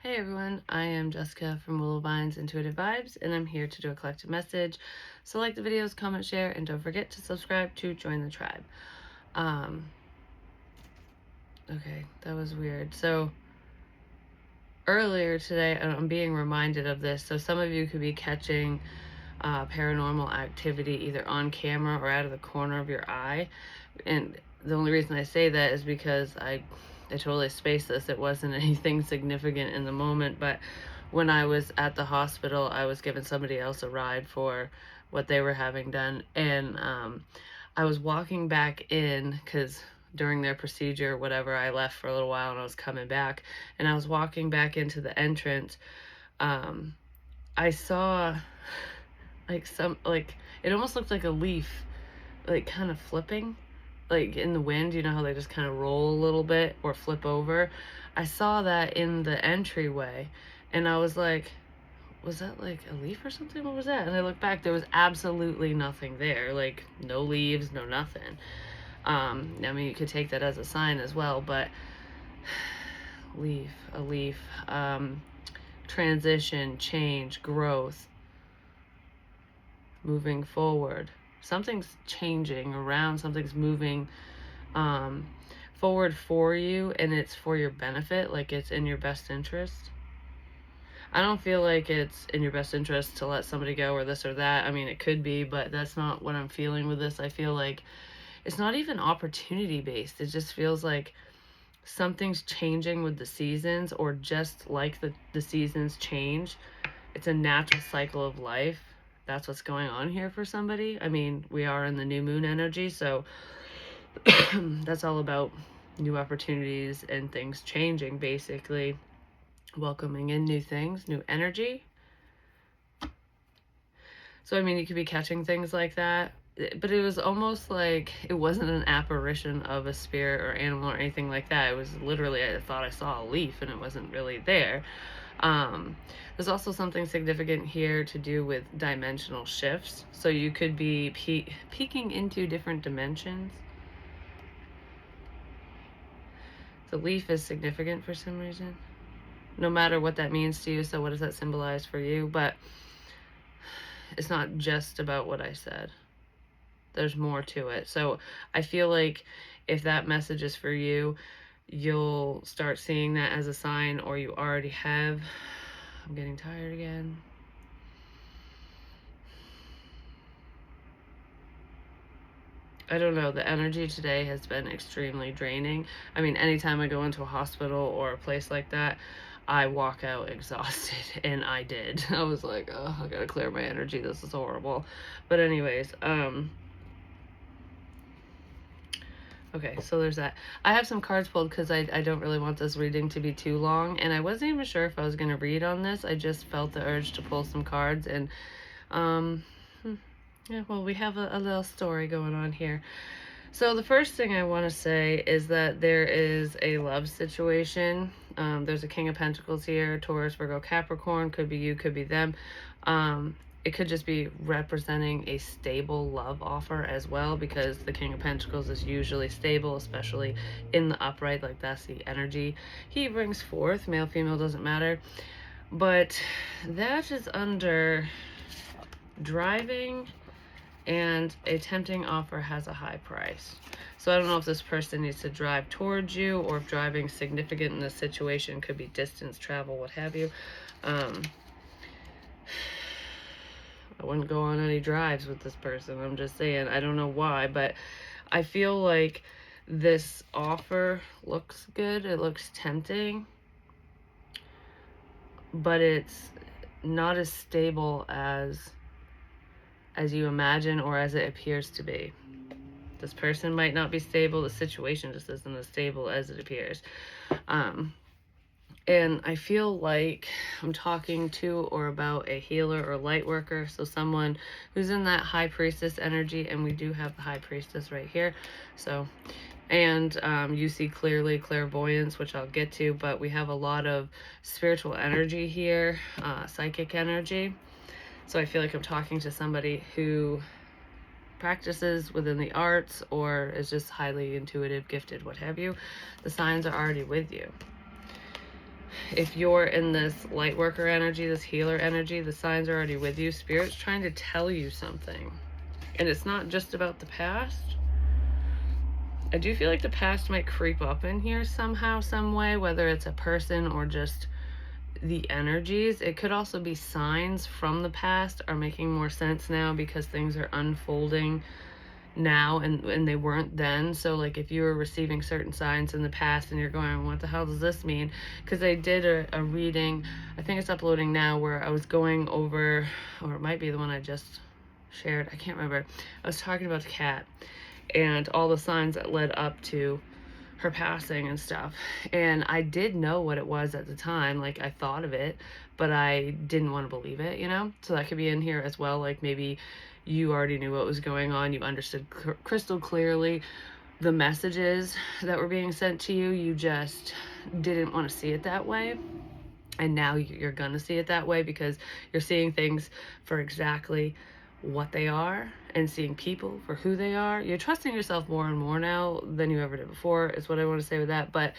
Hey everyone, I am Jessica from Willowvine's Intuitive Vibes, and I'm here to do a collective message. So like the videos, comment, share, and don't forget to subscribe to join the tribe. Okay, that was weird. So earlier today, I'm being reminded of this. So some of you could be catching paranormal activity either on camera or out of the corner of your eye. And the only reason I say that is because I totally spaced this. It wasn't anything significant in the moment, but when I was at the hospital, I was giving somebody else a ride for what they were having done. And I was walking back in because during their procedure, whatever, I left for a little while and I was coming back. And I was walking back into the entrance. I saw like it almost looked like a leaf, like kind of flipping, like in the wind. You know how they just kind of roll a little bit or flip over? I saw that in the entryway, and I was like, was that like a leaf or something? What was that? And I looked back, there was absolutely nothing there, like no leaves, no nothing. I mean, you could take that as a sign as well, but a leaf, transition, change, growth, moving forward. Something's changing around, something's moving forward for you, and it's for your benefit, like it's in your best interest. I don't feel like it's in your best interest to let somebody go or this or that. I mean, it could be, but that's not what I'm feeling with this. I feel like it's not even opportunity based. It just feels like something's changing with the seasons, or just like the seasons change. It's a natural cycle of life. That's what's going on here for somebody. I mean, we are in the new moon energy, so that's all about new opportunities and things changing, basically. Welcoming in new things, new energy. So, I mean, you could be catching things like that, but it was almost like it wasn't an apparition of a spirit or animal or anything like that. It was literally, I thought I saw a leaf and it wasn't really there. There's also something significant here to do with dimensional shifts. So you could be peeking into different dimensions. The leaf is significant for some reason, no matter what that means to you. So what does that symbolize for you? But it's not just about what I said. There's more to it. So I feel like if that message is for you, you'll start seeing that as a sign, or you already have. I'm getting tired again. I don't know, the energy today has been extremely draining. I mean, anytime I go into a hospital or a place like that, I walk out exhausted, and I did. I was like, oh, I gotta clear my energy. This is horrible. But anyways, okay, so there's that. I have some cards pulled because I don't really want this reading to be too long, and I wasn't even sure if I was going to read on this. I just felt the urge to pull some cards, and yeah, well, we have a little story going on here. So the first thing I want to say is that there is a love situation. There's a King of Pentacles here, Taurus, Virgo, Capricorn. Could be you, could be them. It could just be representing a stable love offer as well, because the King of Pentacles is usually stable, especially in the upright. Like, that's the energy he brings forth. Male, female, doesn't matter. But that is under driving, and a tempting offer has a high price. So I don't know if this person needs to drive towards you, or if driving significant in this situation could be distance, travel, what have you. I wouldn't go on any drives with this person. I'm just saying, I don't know why, but I feel like this offer looks good. It looks tempting, but it's not as stable as you imagine, or as it appears to be. This person might not be stable. The situation just isn't as stable as it appears. And I feel like I'm talking to or about a healer or light worker. So someone who's in that high priestess energy, and we do have the high priestess right here. So, and you see clearly clairvoyance, which I'll get to, but we have a lot of spiritual energy here, psychic energy. So I feel like I'm talking to somebody who practices within the arts, or is just highly intuitive, gifted, what have you. The signs are already with you. if you're in this light worker energy, this healer energy, the signs are already with you. Spirit's trying to tell you something. And it's not just about the past. I do feel like the past might creep up in here somehow, some way, whether it's a person or just the energies. It could also be signs from the past are making more sense now because things are unfolding now and they weren't then. So like if you were receiving certain signs in the past and you're going, what the hell does this mean? Because I did a reading, I think it's uploading now, where I was going over, or it might be the one I just shared, I can't remember. I was talking about the cat and all the signs that led up to her passing and stuff. And I did know what it was at the time. Like I thought of it, but I didn't want to believe it, you know? So that could be in here as well. Like maybe you already knew what was going on. You understood crystal clearly the messages that were being sent to you. You just didn't want to see it that way. And now you're going to see it that way because you're seeing things for exactly what they are and seeing people for who they are. You're trusting yourself more and more now than you ever did before, is what I want to say with that. But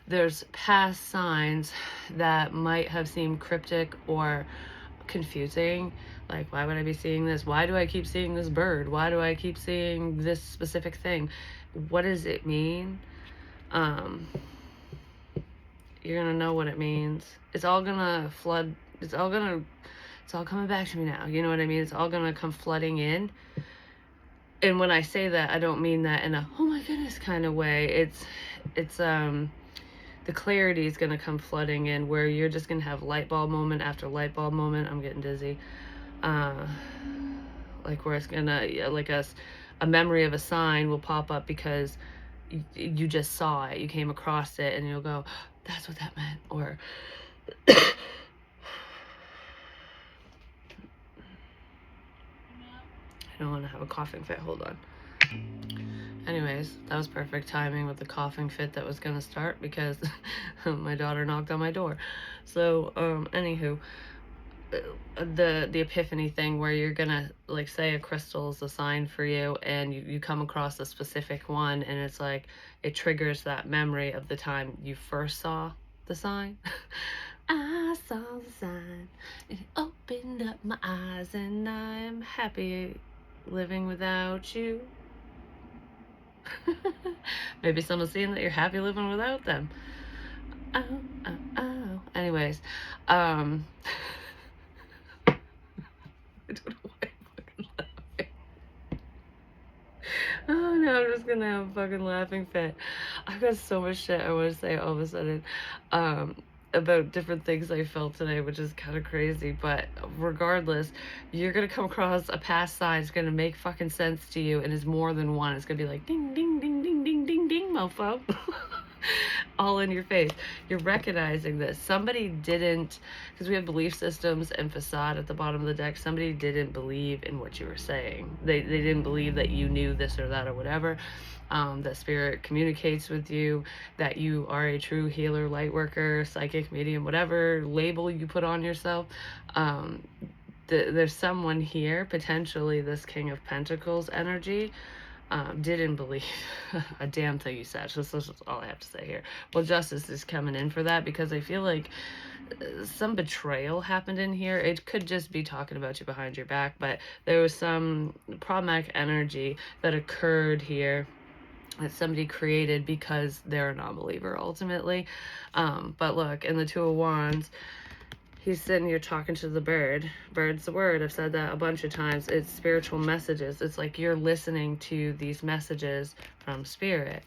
there's past signs that might have seemed cryptic or confusing. Like, why would I be seeing this? Why do I keep seeing this bird? Why do I keep seeing this specific thing? What does it mean? You're gonna know what it means. It's all gonna flood. It's all coming back to me now. You know what I mean? It's all gonna come flooding in. And when I say that, I don't mean that in a, oh my goodness kind of way. It's the clarity is gonna come flooding in where you're just gonna have light bulb moment after light bulb moment. I'm getting dizzy. Like where it's gonna, like a memory of a sign will pop up because you just saw it, you came across it, and you'll go, that's what that meant. Or I don't want to have a coughing fit. Hold on. Anyways, that was perfect timing with the coughing fit that was going to start because my daughter knocked on my door. So, anywho, the epiphany thing where you're gonna, like, say a crystal is a sign for you and you come across a specific one and it's like it triggers that memory of the time you first saw the sign. I saw the sign and it opened up my eyes and I'm happy living without you. Maybe someone's seeing that you're happy living without them. Oh. Anyways, I don't know why I'm fucking laughing. Oh no, I'm just gonna have a fucking laughing fit. I've got so much shit I want to say all of a sudden about different things I felt today, which is kind of crazy. But regardless, you're gonna come across a past sign. It's gonna make fucking sense to you, and it's more than one. It's gonna be like ding, ding, ding, ding, ding, ding, ding, mofo. All in your face. You're recognizing this. Somebody didn't, because we have belief systems and facade at the bottom of the deck, somebody didn't believe in what you were saying. They didn't believe that you knew this or that or whatever. That spirit communicates with you, that you are a true healer, light worker, psychic, medium, whatever label you put on yourself. There's someone here, potentially this King of Pentacles energy, didn't believe a damn thing you said. So that's all I have to say here. Well, justice is coming in for that because I feel like some betrayal happened in here. It could just be talking about you behind your back, but there was some problematic energy that occurred here that somebody created because they're a non-believer ultimately. But look, in the Two of Wands, he's sitting here talking to the bird. Bird's the word. I've said that a bunch of times. It's spiritual messages. It's like you're listening to these messages from spirit.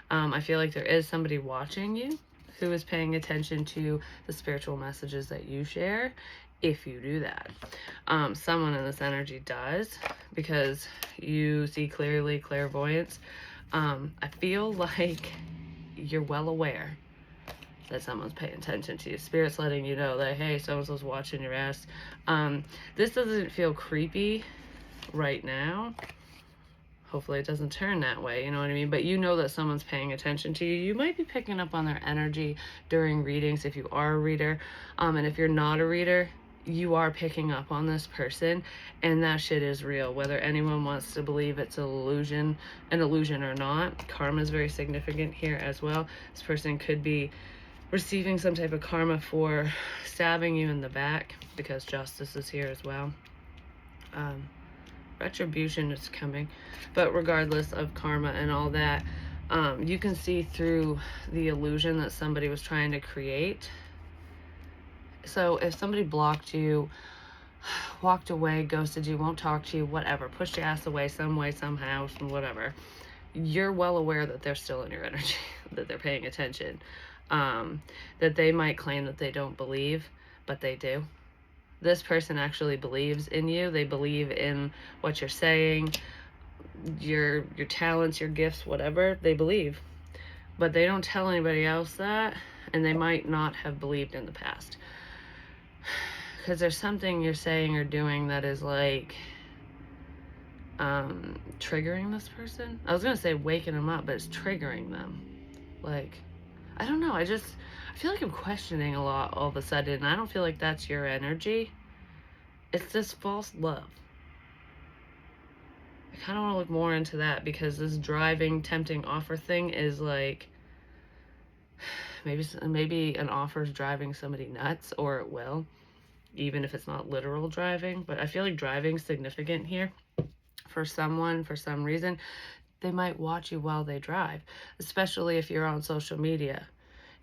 I feel like there is somebody watching you who is paying attention to the spiritual messages that you share, if you do that. Someone in this energy does, because you see clearly, clairvoyance. I feel like you're well aware that someone's paying attention to you. Spirit's letting you know that, hey, so-and-so's watching your ass. This doesn't feel creepy right now. Hopefully it doesn't turn that way, you know what I mean? But you know that someone's paying attention to you. You might be picking up on their energy during readings if you are a reader. And if you're not a reader, you are picking up on this person, and that shit is real. Whether anyone wants to believe it's an illusion or not, karma is very significant here as well. This person could be receiving some type of karma for stabbing you in the back, because justice is here as well. Retribution is coming. But regardless of karma and all that, you can see through the illusion that somebody was trying to create. So if somebody blocked you, walked away, ghosted you, won't talk to you, whatever, pushed your ass away some way, somehow, whatever, you're well aware that they're still in your energy, that they're paying attention, that they might claim that they don't believe, but they do. This person actually believes in you. They believe in what you're saying, your talents, your gifts, whatever. They believe, but they don't tell anybody else that, and they might not have believed in the past, because there's something you're saying or doing that is like triggering this person. I was gonna say waking them up, but it's triggering them. Like, I don't know, I feel like I'm questioning a lot all of a sudden, and I don't feel like that's your energy. It's this false love. I kind of want to look more into that, because this driving, tempting offer thing is like, maybe an offer is driving somebody nuts, or it will, even if it's not literal driving. But I feel like driving's significant here for someone. For some reason, they might watch you while they drive, especially if you're on social media.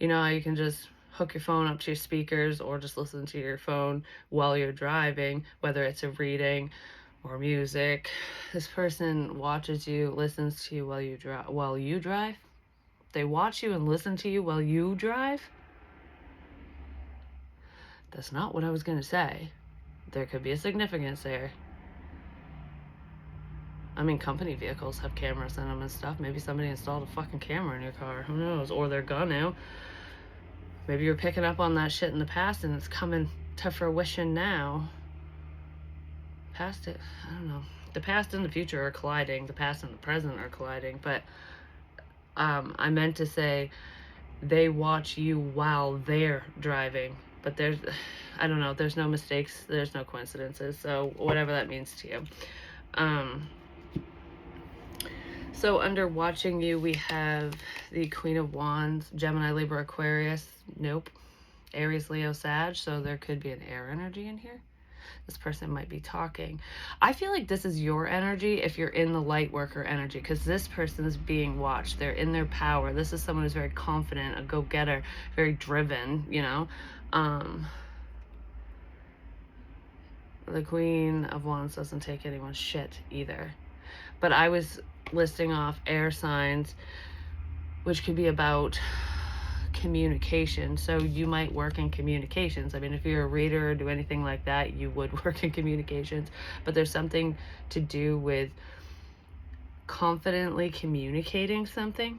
You know how you can just hook your phone up to your speakers or just listen to your phone while you're driving, whether it's a reading or music. This person watches you, listens to you while you drive. They watch you and listen to you while you drive. That's not what I was going to say. There could be a significance there. I mean, company vehicles have cameras in them and stuff. Maybe somebody installed a fucking camera in your car. Who knows? Or they're gonna. Maybe you're picking up on that shit in the past and it's coming to fruition now. Past it, I don't know. The past and the future are colliding. The past and the present are colliding. But I meant to say they watch you while they're driving. But I don't know, there's no mistakes. There's no coincidences. So whatever that means to you. So under watching you, we have the Queen of Wands, Gemini, Libra, Aquarius. Nope. Aries, Leo, Sag. So there could be an air energy in here. This person might be talking. I feel like this is your energy if you're in the light worker energy, because this person is being watched. They're in their power. This is someone who's very confident, a go-getter, very driven, you know. The Queen of Wands doesn't take anyone's shit either. But I was listing off air signs, which could be about communication. So you might work in communications. I mean, if you're a reader or do anything like that, you would work in communications. But there's something to do with confidently communicating something.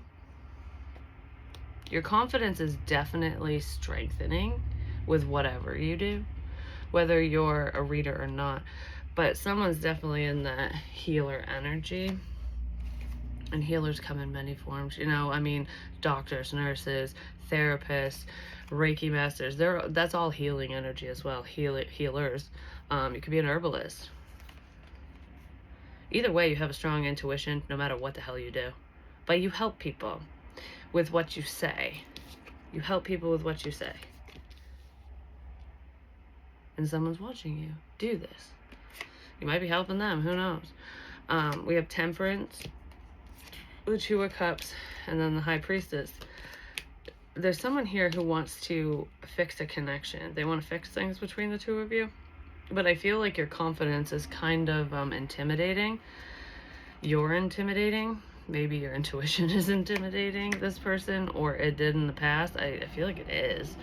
Your confidence is definitely strengthening with whatever you do, whether you're a reader or not. But someone's definitely in that healer energy. And healers come in many forms. You know, I mean, doctors, nurses, therapists, Reiki masters. That's all healing energy as well. Healers. You could be an herbalist. Either way, you have a strong intuition no matter what the hell you do. But you help people with what you say. You help people with what you say. And someone's watching you do this. You might be helping them. Who knows? We have Temperance, the Two of Cups, and then the High Priestess. There's someone here who wants to fix a connection. They want to fix things between the two of you. But I feel like your confidence is kind of intimidating. You're intimidating. Maybe your intuition is intimidating this person, or it did in the past. I feel like it is.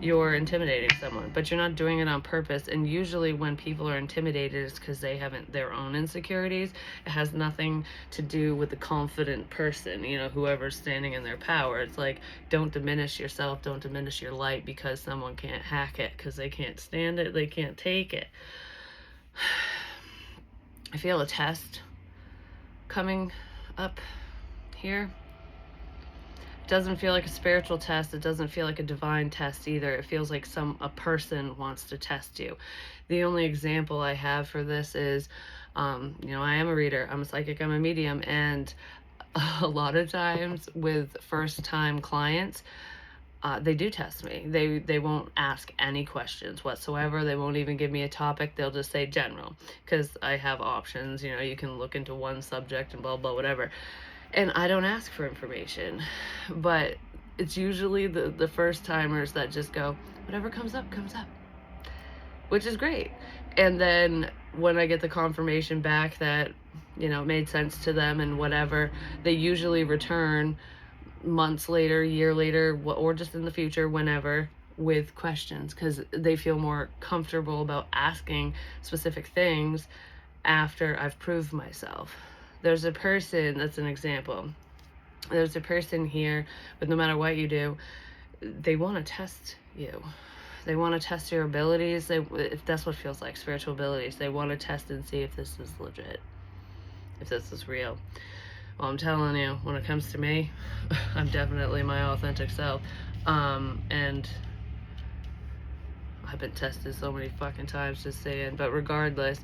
You're intimidating someone, but you're not doing it on purpose. And usually when people are intimidated, it's because they haven't their own insecurities. It has nothing to do with the confident person, you know, whoever's standing in their power. It's like, don't diminish yourself, don't diminish your light because someone can't hack it, because they can't stand it, they can't take it. I feel a test coming up here. Doesn't feel like a spiritual test. It doesn't feel like a divine test either. It feels like a person wants to test you. The only example I have for this is, you know, I am a reader, I'm a psychic, I'm a medium, and a lot of times with first-time clients, They do test me. They won't ask any questions whatsoever. They won't even give me a topic. They'll just say general, because I have options. You know, you can look into one subject and blah blah whatever. And I don't ask for information, but it's usually the first timers that just go, whatever comes up comes up, which is great. And then when I get the confirmation back that, you know, it made sense to them and whatever, they usually return months later, year later, or just in the future, whenever, with questions, because they feel more comfortable about asking specific things after I've proved myself. There's a person, that's an example. There's a person here, but no matter what you do, they want to test you. They want to test your abilities. If that's what it feels like, spiritual abilities. They want to test and see if this is legit, if this is real. Well, I'm telling you, when it comes to me, I'm definitely my authentic self. And I've been tested so many fucking times, just saying. But regardless,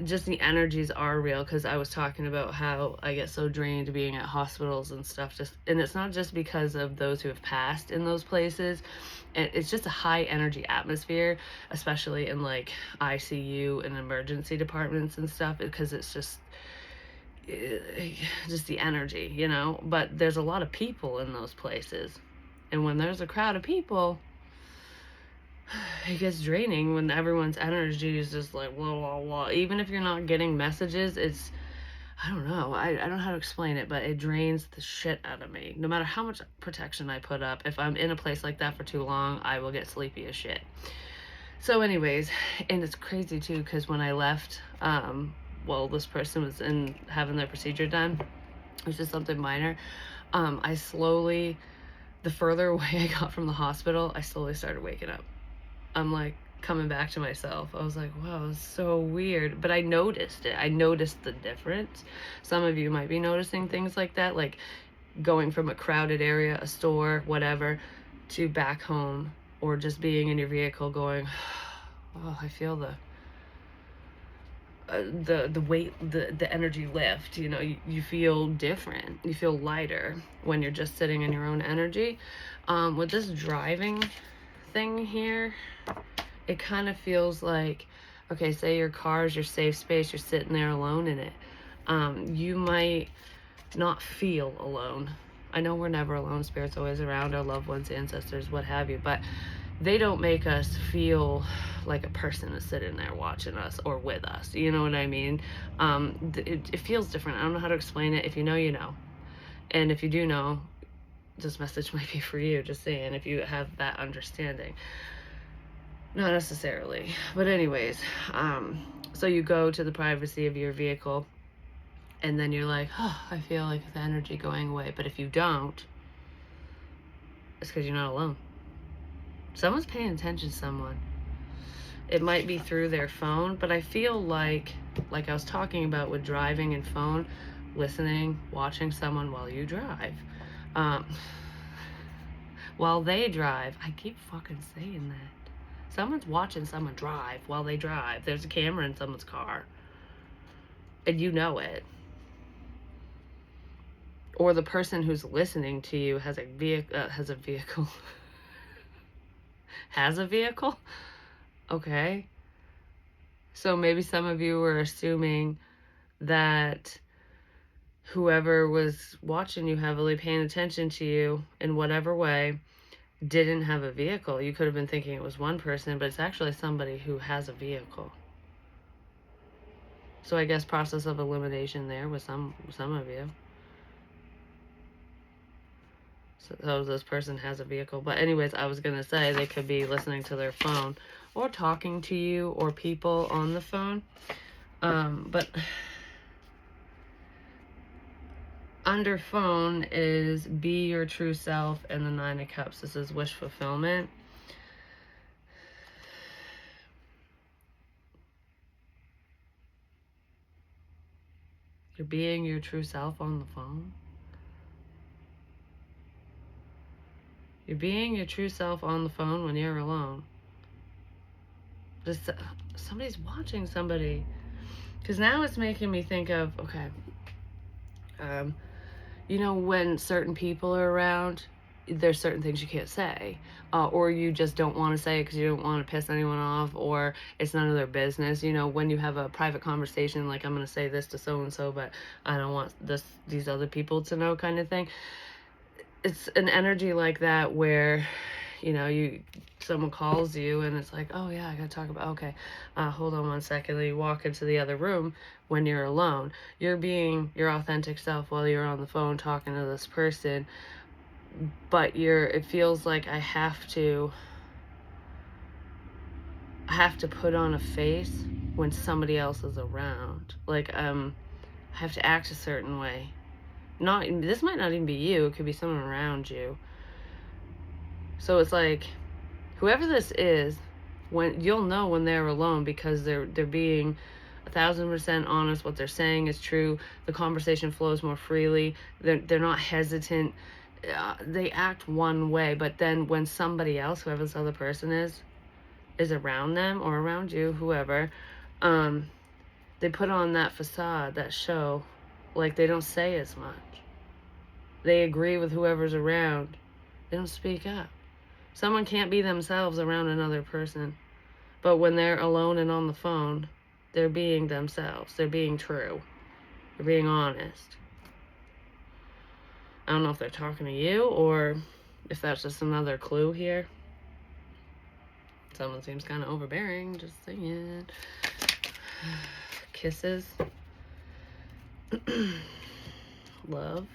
just the energies are real, because I was talking about how I get so drained being at hospitals and stuff. And it's not just because of those who have passed in those places. It's just a high energy atmosphere, especially in like ICU and emergency departments and stuff, because it's just the energy, you know. But there's a lot of people in those places, and when there's a crowd of people, it gets draining when everyone's energy is just like blah blah blah. Even if you're not getting messages, it's, I don't know, I don't know how to explain it, but it drains the shit out of me. No matter how much protection I put up, if I'm in a place like that for too long, I will get sleepy as shit. So anyways, and it's crazy too, because when I left, well, this person was in having their procedure done, which is something minor. I slowly, the further away I got from the hospital, I slowly started waking up. I'm like coming back to myself. I was like, wow, it's so weird. But I noticed it. I noticed the difference. Some of you might be noticing things like that, like going from a crowded area, a store, whatever, to back home, or just being in your vehicle going, oh, I feel the weight, the energy lift. You know, you feel different. You feel lighter when you're just sitting in your own energy. With this driving thing here, it kind of feels like, okay, say your car is your safe space, you're sitting there alone in it. You might not feel alone. I know we're never alone. Spirit's always around, our loved ones, ancestors, what have you, but they don't make us feel like a person is sitting there watching us or with us. You know what I mean? It feels different. I don't know how to explain it. If you know, you know. And if you do know, this message might be for you, just saying, if you have that understanding. Not necessarily. But anyways, so you go to the privacy of your vehicle, and then you're like, oh, I feel like the energy going away. But if you don't, it's because you're not alone. Someone's paying attention to someone. It might be through their phone, but I feel like I was talking about with driving and phone, listening, watching someone while you drive. While they drive, I keep fucking saying that. Someone's watching someone drive while they drive. There's a camera in someone's car. And you know it. Or the person who's listening to you has a vehicle, has a vehicle. Has a vehicle? Okay. So maybe some of you were assuming that whoever was watching you heavily, paying attention to you in whatever way, didn't have a vehicle. You could have been thinking it was one person, but it's actually somebody who has a vehicle. So I guess process of elimination there with some of you. So this person has a vehicle. But anyways, I was going to say they could be listening to their phone or talking to you or people on the phone. But under phone is be your true self, and the 9 of Cups. This is wish fulfillment. You're being your true self on the phone. You're being your true self on the phone when you're alone. Just somebody's watching somebody. Because now it's making me think of, okay, you know, when certain people are around, there's certain things you can't say, or you just don't want to say it because you don't want to piss anyone off, or it's none of their business. You know, when you have a private conversation, like, I'm going to say this to so and so, but I don't want these other people to know, kind of thing. It's an energy like that where, you know, someone calls you and it's like, oh yeah, I gotta talk about, okay, hold on one second. And you walk into the other room. When you're alone, you're being your authentic self while you're on the phone talking to this person, but it feels like I have to put on a face when somebody else is around. Like, I have to act a certain way. This might not even be you, it could be someone around you. So it's like, whoever this is, when you'll know when they're alone, because they're being 1,000% honest. What they're saying is true. The conversation flows more freely. They're not hesitant. They act one way, but then when somebody else, whoever this other person is around them or around you, whoever, they put on that facade, that show, like they don't say as much. They agree with whoever's around. They don't speak up. Someone can't be themselves around another person. But when they're alone and on the phone, they're being themselves. They're being true. They're being honest. I don't know if they're talking to you or if that's just another clue here. Someone seems kind of overbearing, just saying. Kisses. Love.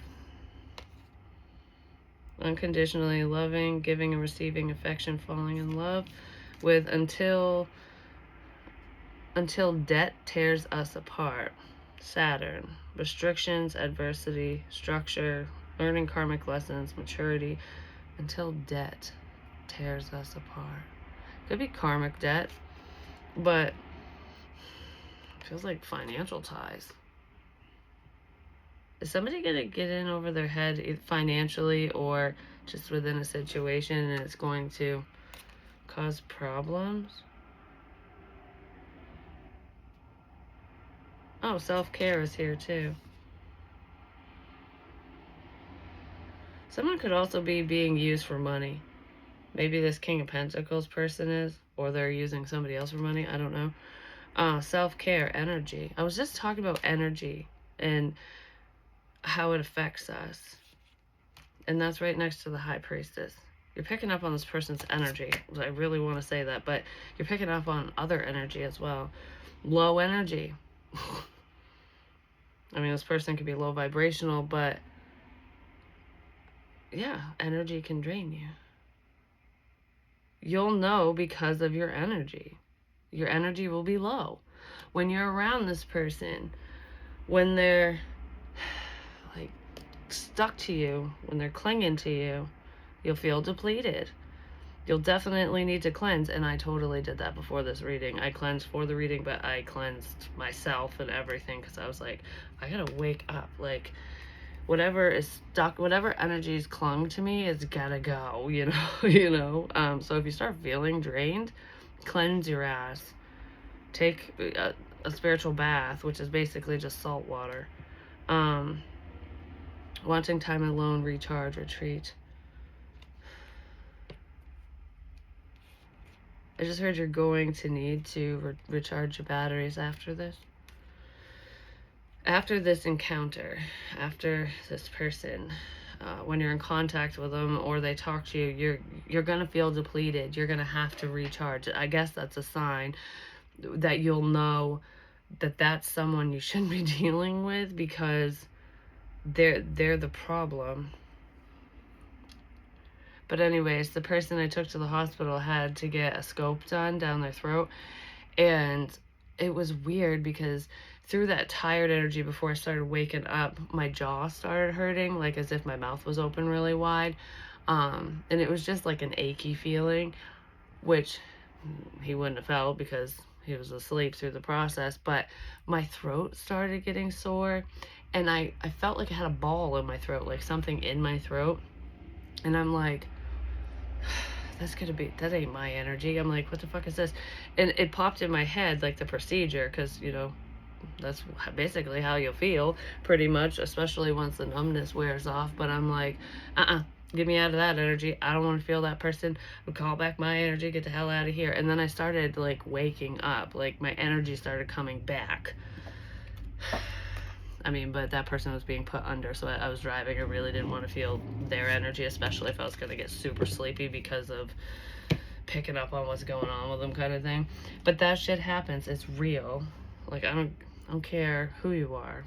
Unconditionally loving, giving and receiving affection, falling in love with until debt tears us apart. Saturn. Restrictions, adversity, structure, learning karmic lessons, maturity, until debt tears us apart. Could be karmic debt, but it feels like financial ties. Is somebody going to get in over their head financially or just within a situation, and it's going to cause problems? Oh, self-care is here too. Someone could also be being used for money. Maybe this King of Pentacles person is, or they're using somebody else for money. I don't know. Self-care, energy. I was just talking about energy and how it affects us. And that's right next to the High Priestess. You're picking up on this person's energy. I really want to say that, but you're picking up on other energy as well. Low energy. I mean, this person could be low vibrational, but yeah, energy can drain you. You'll know because of your energy. Your energy will be low when you're around this person. When they're like stuck to you, when they're clinging to you, you'll feel depleted. You'll definitely need to cleanse, and I totally did that before this reading. I cleansed for the reading, but I cleansed myself and everything because I was like, I gotta wake up. Like, whatever is stuck, whatever energies clung to me, it's gotta go, you know. So if you start feeling drained, cleanse your ass. Take a spiritual bath, which is basically just salt water. Wanting time alone, recharge, retreat. I just heard you're going to need to recharge your batteries after this. After this encounter, after this person, when you're in contact with them or they talk to you, you're gonna feel depleted. You're gonna have to recharge. I guess that's a sign that you'll know that that's someone you shouldn't be dealing with, because they're the problem. But anyways, the person I took to the hospital had to get a scope done down their throat, and it was weird because through that tired energy before I started waking up, my jaw started hurting, like as if my mouth was open really wide. And it was just like an achy feeling, which he wouldn't have felt because he was asleep through the process. But my throat started getting sore, and I felt like I had a ball in my throat, like something in my throat. And I'm like, that ain't my energy. I'm like, what the fuck is this? And it popped in my head, like the procedure, because, you know, that's basically how you'll feel, pretty much, especially once the numbness wears off. But I'm like, Get me out of that energy. I don't want to feel that person. I would call back my energy, get the hell out of here. And then I started like waking up. Like my energy started coming back. I mean, but that person was being put under, so I was driving. I really didn't want to feel their energy, especially if I was going to get super sleepy because of picking up on what's going on with them, kind of thing. But that shit happens. It's real. Like I don't care who you are.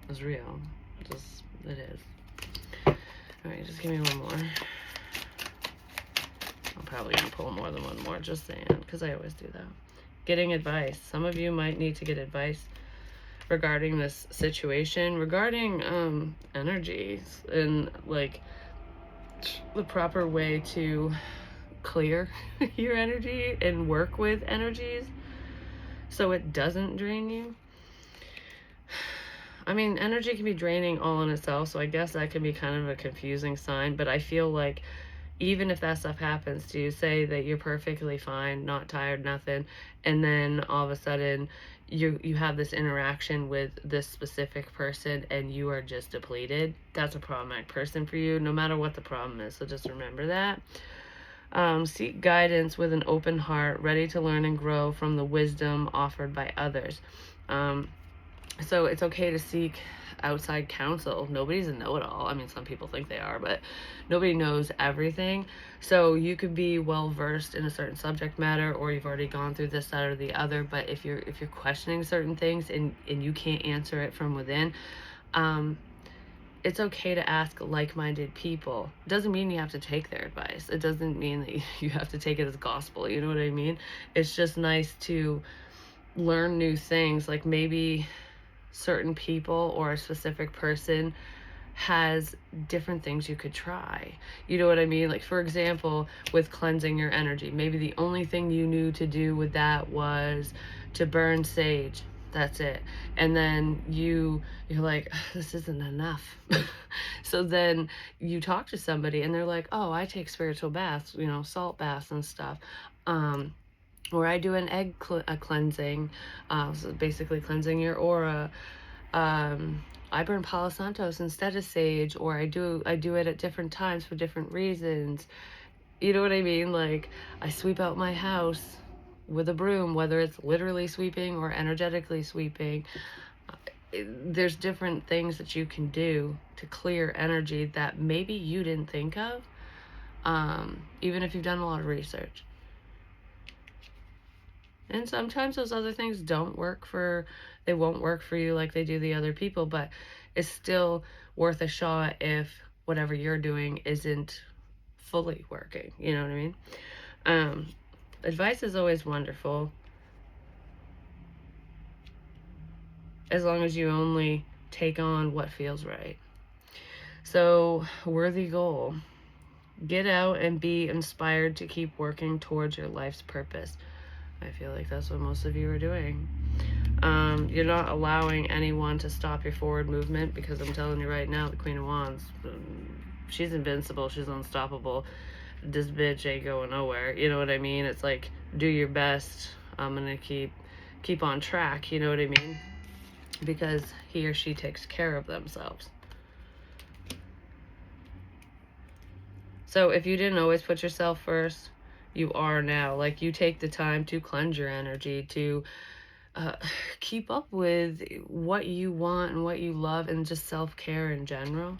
It's real. It is. All right, just give me one more. I'm probably gonna pull more than one more, just saying, because I always do that. Getting advice. Some of you might need to get advice regarding this situation, regarding energies and like the proper way to clear your energy and work with energies so it doesn't drain you. I mean, energy can be draining all in itself, so I guess that can be kind of a confusing sign, but I feel like even if that stuff happens to you, say that you're perfectly fine, not tired, nothing, and then all of a sudden you have this interaction with this specific person and you are just depleted, that's a problematic person for you, no matter what the problem is. So just remember that. Seek guidance with an open heart, ready to learn and grow from the wisdom offered by others. So it's okay to seek outside counsel. Nobody's a know-it-all. I mean, some people think they are, but nobody knows everything. So you could be well versed in a certain subject matter, or you've already gone through this, that, or the other. But if you're questioning certain things and you can't answer it from within, it's okay to ask like-minded people. It doesn't mean you have to take their advice. It doesn't mean that you have to take it as gospel. You know what I mean? It's just nice to learn new things. Like maybe certain people or a specific person has different things you could try. You know what I mean? Like for example, with cleansing your energy, maybe the only thing you knew to do with that was to burn sage. That's it. And then you're like, this isn't enough. So then you talk to somebody and they're like, oh, I take spiritual baths, salt baths and stuff. Or I do an egg cleansing, so basically cleansing your aura. I burn Palo Santos instead of sage, or I do it at different times for different reasons. You know what I mean? Like I sweep out my house with a broom, whether it's literally sweeping or energetically sweeping. There's different things that you can do to clear energy that maybe you didn't think of, even if you've done a lot of research. And sometimes those other things won't work for you like they do the other people, but it's still worth a shot if whatever you're doing isn't fully working. You know what I mean? Advice is always wonderful, as long as you only take on what feels right. So, worthy goal. Get out and be inspired to keep working towards your life's purpose. I feel like that's what most of you are doing. You're not allowing anyone to stop your forward movement, because I'm telling you right now, the Queen of Wands, she's invincible, she's unstoppable. This bitch ain't going nowhere. You know what I mean? It's like, do your best. I'm gonna keep on track. You know what I mean? Because he or she takes care of themselves. So if you didn't always put yourself first, you are now. Like, you take the time to cleanse your energy, to keep up with what you want and what you love, and just self-care in general.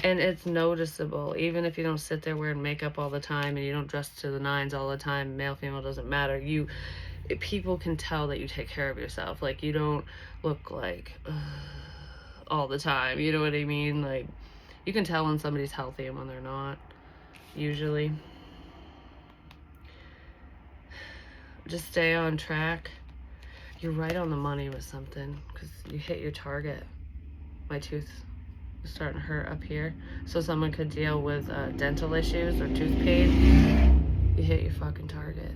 And it's noticeable, even if you don't sit there wearing makeup all the time and you don't dress to the nines all the time, male, female, doesn't matter. People can tell that you take care of yourself. Like, you don't look like all the time. You know what I mean? Like, you can tell when somebody's healthy and when they're not, usually. Just stay on track. You're right on the money with something, because you hit your target. My tooth is starting to hurt up here. So someone could deal with dental issues or tooth pain. You hit your fucking target.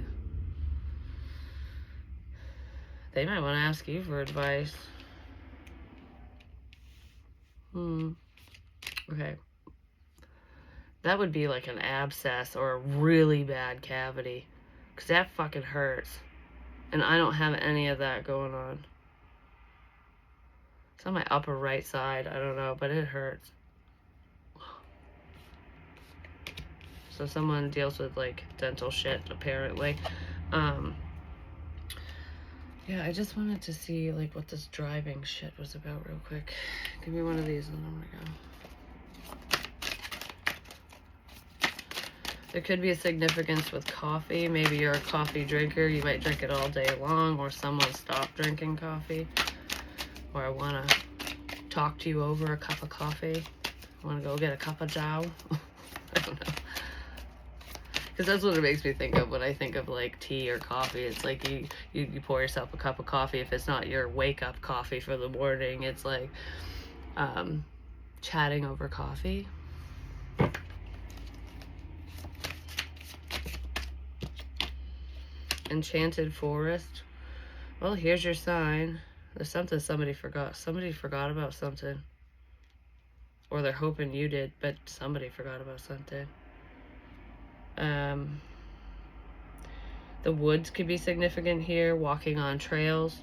They might want to ask you for advice. Okay. That would be like an abscess or a really bad cavity, because that fucking hurts. And I don't have any of that going on. It's on my upper right side. I don't know, but it hurts. So someone deals with like dental shit, apparently. Yeah, I just wanted to see like what this driving shit was about real quick. Give me one of these and then I'm gonna go. There could be a significance with coffee. Maybe you're a coffee drinker. You might drink it all day long, or someone stopped drinking coffee. Or I want to talk to you over a cup of coffee. I want to go get a cup of jow. I don't know. Because that's what it makes me think of when I think of like tea or coffee. It's like you pour yourself a cup of coffee. If it's not your wake up coffee for the morning, it's like chatting over coffee. Enchanted forest. Well, here's your sign. There's something somebody forgot. Somebody forgot about something. Or they're hoping you did, but somebody forgot about something. The woods could be significant here. Walking on trails.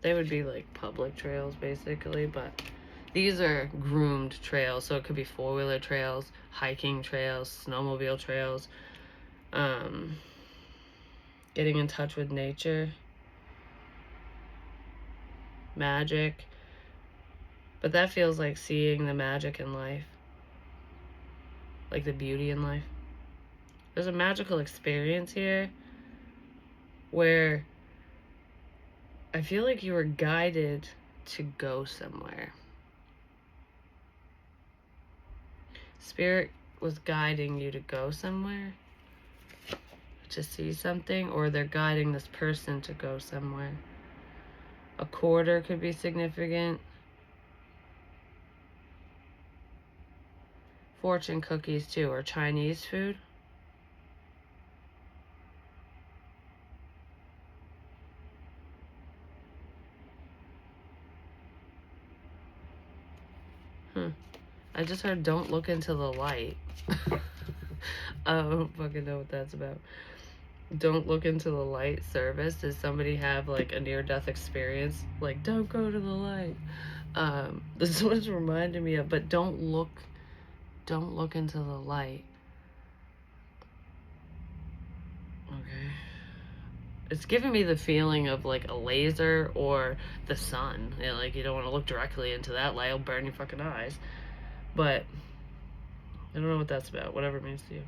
They would be like public trails, basically, but these are groomed trails. So it could be four-wheeler trails, hiking trails, snowmobile trails. Getting in touch with nature, magic, but that feels like seeing the magic in life, like the beauty in life. There's a magical experience here where I feel like you were guided to go somewhere. Spirit was guiding you to go somewhere, to see something, or they're guiding this person to go somewhere. A quarter could be significant. Fortune cookies too, or Chinese food. I just heard don't look into the light. I don't fucking know what that's about. Don't look into the light service. Does somebody have like a near-death experience? Like, don't go to the light. This is what's reminding me of, but don't look into the light. Okay. It's giving me the feeling of like a laser or the sun. You know, like you don't want to look directly into that light. It'll burn your fucking eyes. But I don't know what that's about. Whatever it means to you.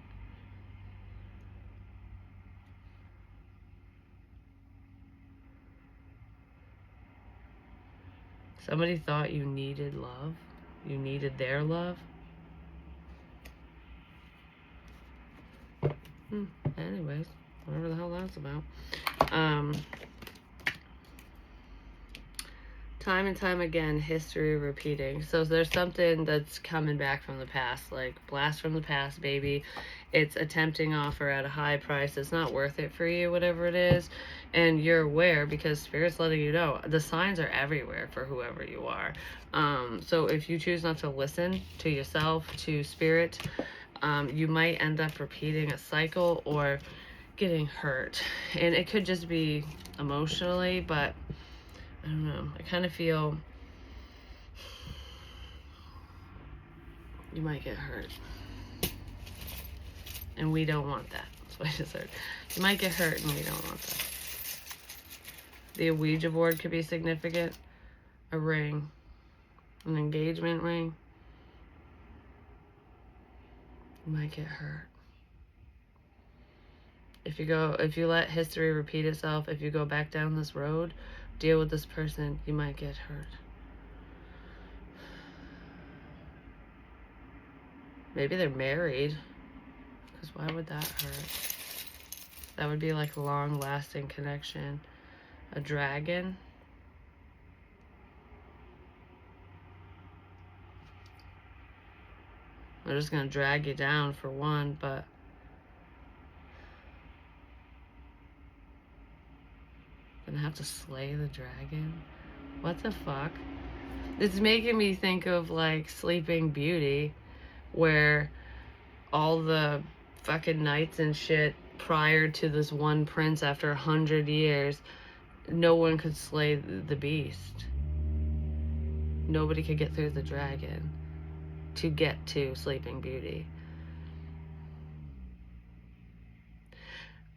Somebody thought you needed love. You needed their love. Anyways, whatever the hell that's about. Time and time again, history repeating. So there's something that's coming back from the past, like blast from the past, baby. It's a tempting offer at a high price. It's not worth it for you, whatever it is. And you're aware because Spirit's letting you know. The signs are everywhere for whoever you are. So if you choose not to listen to yourself, to Spirit, you might end up repeating a cycle or getting hurt. And it could just be emotionally, but I don't know. I kind of feel you might get hurt. And we don't want that. That's what I just heard. You might get hurt and we don't want that. The Ouija board could be significant. A ring. An engagement ring. You might get hurt. If you let history repeat itself, if you go back down this road, deal with this person, you might get hurt. Maybe they're married, because why would that hurt? That would be like a long-lasting connection. A dragon. They're just gonna drag you down for one, but gonna have to slay the dragon? What the fuck? It's making me think of like Sleeping Beauty, where all the fucking knights and shit prior to this one prince, after 100 years, no one could slay the beast. Nobody could get through the dragon. to get to Sleeping Beauty.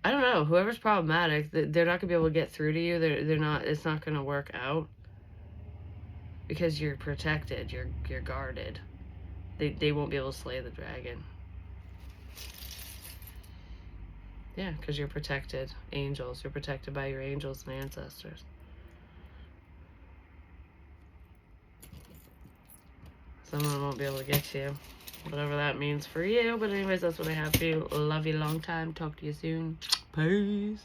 I don't know. Whoever's problematic, they're not gonna be able to get through to you. They're not. It's not gonna work out because you're protected. You're guarded. They won't be able to slay the dragon. Yeah, because you're protected. Angels. You're protected by your angels and ancestors. Someone won't be able to get to you. Whatever that means for you. But anyways, that's what I have for you. Love you long time. Talk to you soon. Peace.